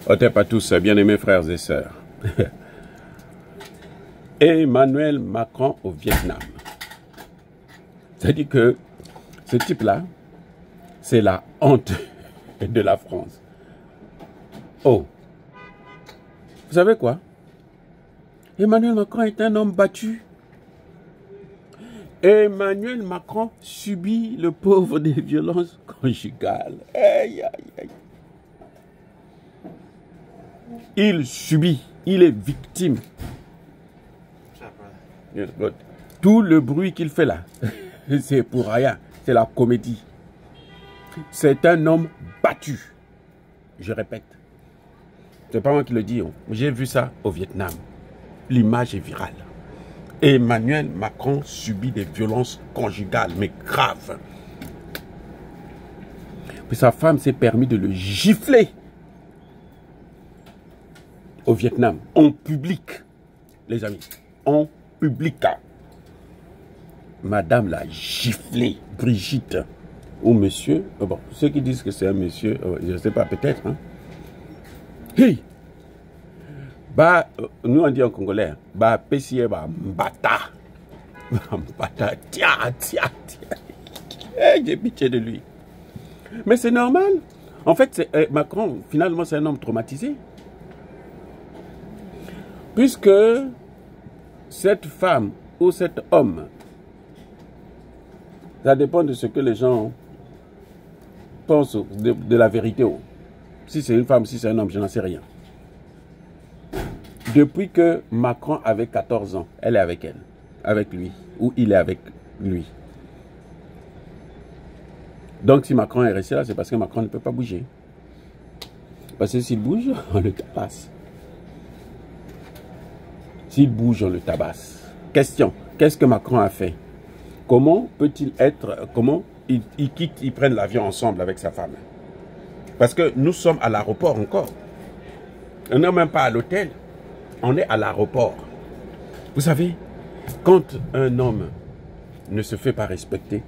Otep à tous, bien-aimés frères et sœurs. Emmanuel Macron au Vietnam. C'est-à-dire que ce type-là, c'est la honte de la France. Oh, vous savez quoi? Emmanuel Macron est un homme battu. Emmanuel Macron subit le pauvre des violences conjugales. Aïe, aïe, aïe. Il subit, il est victime. Tout le bruit qu'il fait là, c'est pour rien, c'est la comédie. C'est un homme battu. Je répète. C'est pas moi qui le dis. J'ai vu ça au Vietnam. L'image est virale. Emmanuel Macron subit des violences conjugales, mais graves. Puis sa femme s'est permis de le gifler au Vietnam, en public, les amis, en public. Madame l'a giflé, Brigitte, ou monsieur, bon, ceux qui disent que c'est un monsieur, je ne sais pas, peut-être, hein. Hey! Bah, nous on dit en congolais, bah, pessier, bah, mbata. Mbata, tiens. J'ai pitié de lui. Mais c'est normal. En fait, Macron, finalement, c'est un homme traumatisé. Puisque cette femme ou cet homme, ça dépend de ce que les gens pensent de la vérité. Si c'est une femme, si c'est un homme, je n'en sais rien. Depuis que Macron avait 14 ans, elle est avec elle, avec lui, ou il est avec lui. Donc si Macron est resté là, c'est parce que Macron ne peut pas bouger. Parce que s'il bouge, on le tabasse. S'il bouge, on le tabasse. Question, qu'est-ce que Macron a fait? Comment peut-il être, comment ils prennent l'avion ensemble avec sa femme? Parce que nous sommes à l'aéroport encore. On n'est même pas à l'hôtel. On est à l'aéroport. Vous savez, quand un homme ne se fait pas respecter,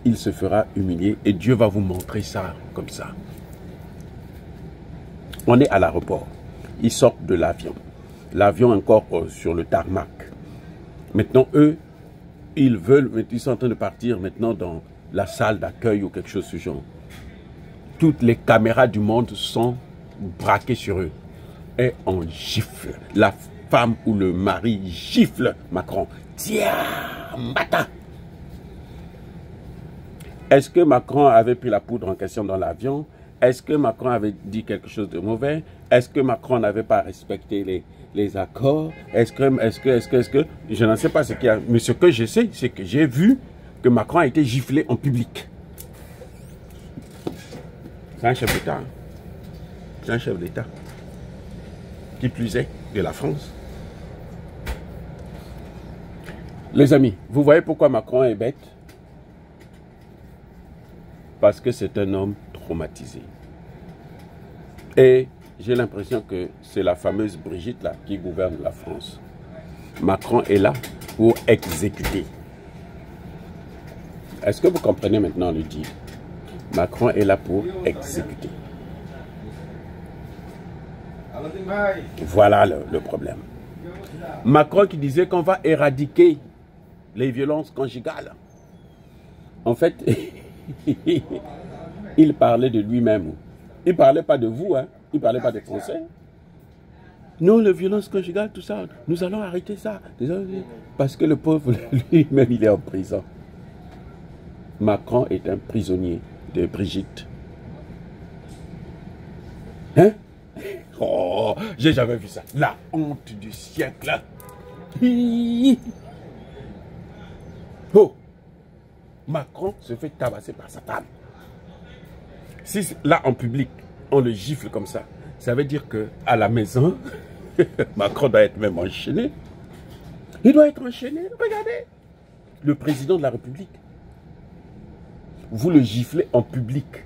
il se fera humilier et Dieu va vous montrer ça comme ça. On est à l'aéroport. Ils sortent de l'avion. L'avion est encore sur le tarmac. Maintenant, eux, ils sont en train de partir maintenant dans la salle d'accueil ou quelque chose de ce genre. Toutes les caméras du monde sont braquées sur eux. Et on gifle. La femme ou le mari gifle Macron. Tiens, mbata. Est-ce que Macron avait pris la poudre en question dans l'avion? Est-ce que Macron avait dit quelque chose de mauvais? Est-ce que Macron n'avait pas respecté les accords? Est-ce que... Je n'en sais pas ce qu'il y a. Mais ce que je sais, c'est que j'ai vu que Macron a été giflé en public. C'est un chef d'État. C'est un chef d'État. Qui plus est, de la France. Les amis, vous voyez pourquoi Macron est bête? Parce que c'est un homme traumatisé. Et j'ai l'impression que c'est la fameuse Brigitte là qui gouverne la France. Macron est là pour exécuter. Est-ce que vous comprenez maintenant le dire? Macron est là pour exécuter. Voilà le problème. Macron qui disait qu'on va éradiquer les violences conjugales. En fait, il parlait de lui-même. Il ne parlait pas de vous, hein. Il ne parlait pas des Français. Non, les violences conjugales, tout ça, nous allons arrêter ça. Parce que le pauvre, lui-même, il est en prison. Macron est un prisonnier de Brigitte. Hein? Oh, j'ai jamais vu ça. La honte du siècle. Oh, Macron se fait tabasser par sa femme. Si là en public, on le gifle comme ça, ça veut dire que à la maison, Macron doit être même enchaîné. Il doit être enchaîné. Regardez, le président de la République. Vous le giflez en public.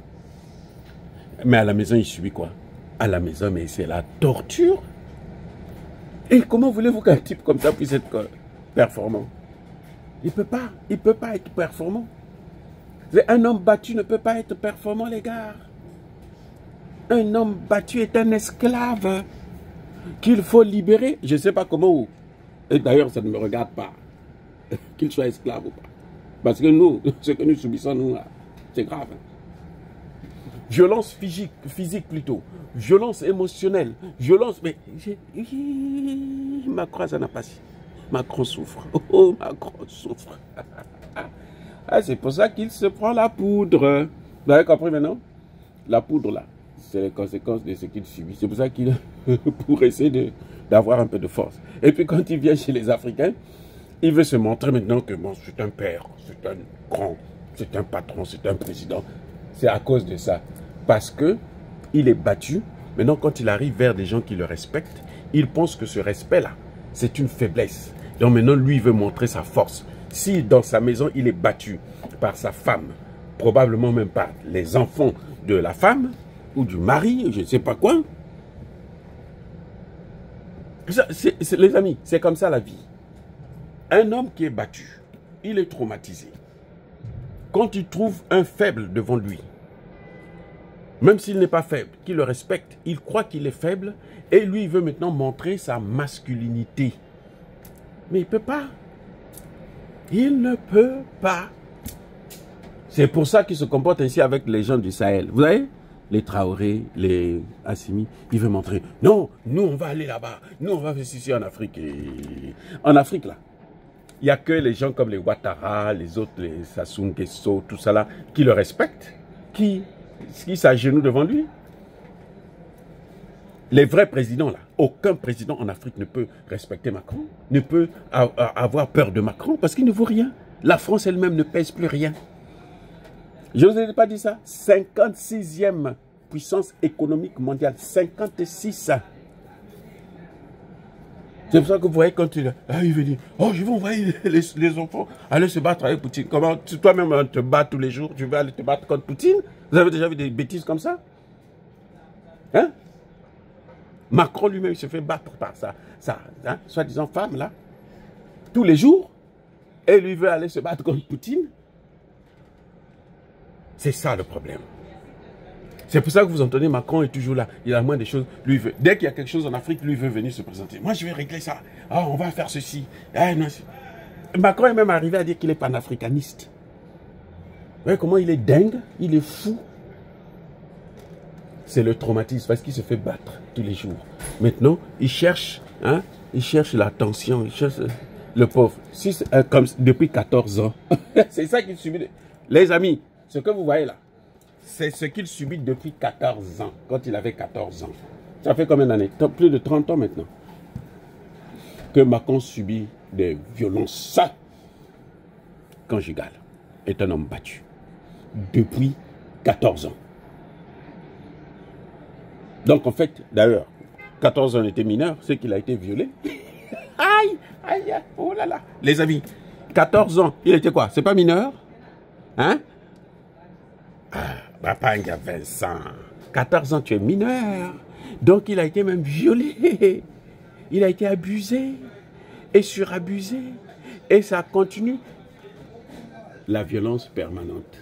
Mais à la maison, il subit quoi? À la maison, mais c'est la torture. Et comment voulez-vous qu'un type comme ça puisse être performant? Il ne peut pas être performant. Un homme battu ne peut pas être performant, les gars. Un homme battu est un esclave qu'il faut libérer. Je ne sais pas comment. Et d'ailleurs, ça ne me regarde pas. Qu'il soit esclave ou pas. Parce que nous, ce que nous subissons, nous, c'est grave. Violence physique plutôt. Violence émotionnelle. Violence, mais... Macron, ça n'a pas si. Macron souffre. Oh, Macron souffre. Ah, c'est pour ça qu'il se prend la poudre. Vous avez compris maintenant? La poudre, là, c'est les conséquences de ce qu'il subit. C'est pour ça qu'il... pour essayer d'avoir un peu de force. Et puis quand il vient chez les Africains, il veut se montrer maintenant que bon, c'est un père, c'est un grand, c'est un patron, c'est un président. C'est à cause de ça. Parce que il est battu. Maintenant, quand il arrive vers des gens qui le respectent, il pense que ce respect-là, c'est une faiblesse. Donc maintenant, lui, il veut montrer sa force. Si dans sa maison, il est battu par sa femme, probablement même par les enfants de la femme ou du mari, je ne sais pas quoi. Les amis, c'est comme ça la vie. Un homme qui est battu, il est traumatisé. Quand il trouve un faible devant lui, même s'il n'est pas faible, qu'il le respecte, il croit qu'il est faible et lui, il veut maintenant montrer sa masculinité. Mais il ne peut pas. Il ne peut pas. C'est pour ça qu'il se comporte ainsi avec les gens du Sahel. Vous voyez? Les Traoré, les Assimi, il veut montrer. Non, nous on va aller là-bas. Nous on va faire ici en Afrique. En Afrique là, il n'y a que les gens comme les Ouattara, les autres, les Sassou Nguesso, tout ça là, qui le respectent, qui s'agenouillent devant lui. Les vrais présidents là, aucun président en Afrique ne peut respecter Macron, ne peut avoir peur de Macron parce qu'il ne vaut rien. La France elle-même ne pèse plus rien. Je ne vous ai pas dit ça. 56e puissance économique mondiale. 56. C'est pour ça que vous voyez quand il veut dire, oh, je vais envoyer les enfants aller se battre avec Poutine. Comment toi-même te bats tous les jours, tu vas aller te battre contre Poutine? Vous avez déjà vu des bêtises comme ça? Hein? Macron lui-même se fait battre par sa soi-disant femme là, tous les jours, et lui veut aller se battre contre Poutine. C'est ça le problème. C'est pour ça que vous entendez Macron est toujours là. Il a moins de choses. Lui veut, dès qu'il y a quelque chose en Afrique, lui veut venir se présenter. Moi, je vais régler ça. Ah, on va faire ceci. Ah, non, Macron est même arrivé à dire qu'il est panafricaniste. Vous voyez comment il est dingue? Il est fou. C'est le traumatisme parce qu'il se fait battre tous les jours. Maintenant, il cherche l'attention. Il cherche le pauvre. Comme depuis 14 ans. C'est ça qu'il subit. Les amis, ce que vous voyez là, c'est ce qu'il subit depuis 14 ans, quand il avait 14 ans. Ça fait combien d'années? Plus de 30 ans maintenant. Que Macron subit des violences conjugales. Est un homme battu. Depuis 14 ans. Donc en fait, d'ailleurs, 14 ans il était mineur, c'est qu'il a été violé. Aïe, aïe, aïe, oh là là. Les amis, 14 ans, il était quoi? C'est pas mineur? Hein? Papa, il y a 20 ans. 14 ans, tu es mineur. Donc, il a été même violé. Il a été abusé. Et surabusé. Et ça continue. La violence permanente.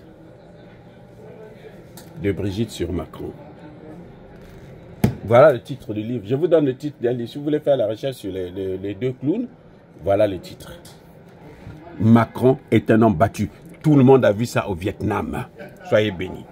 De Brigitte sur Macron. Voilà le titre du livre. Je vous donne le titre d'un livre. Si vous voulez faire la recherche sur les deux clowns, voilà le titre. Macron est un homme battu. Tout le monde a vu ça au Vietnam. Soyez bénis.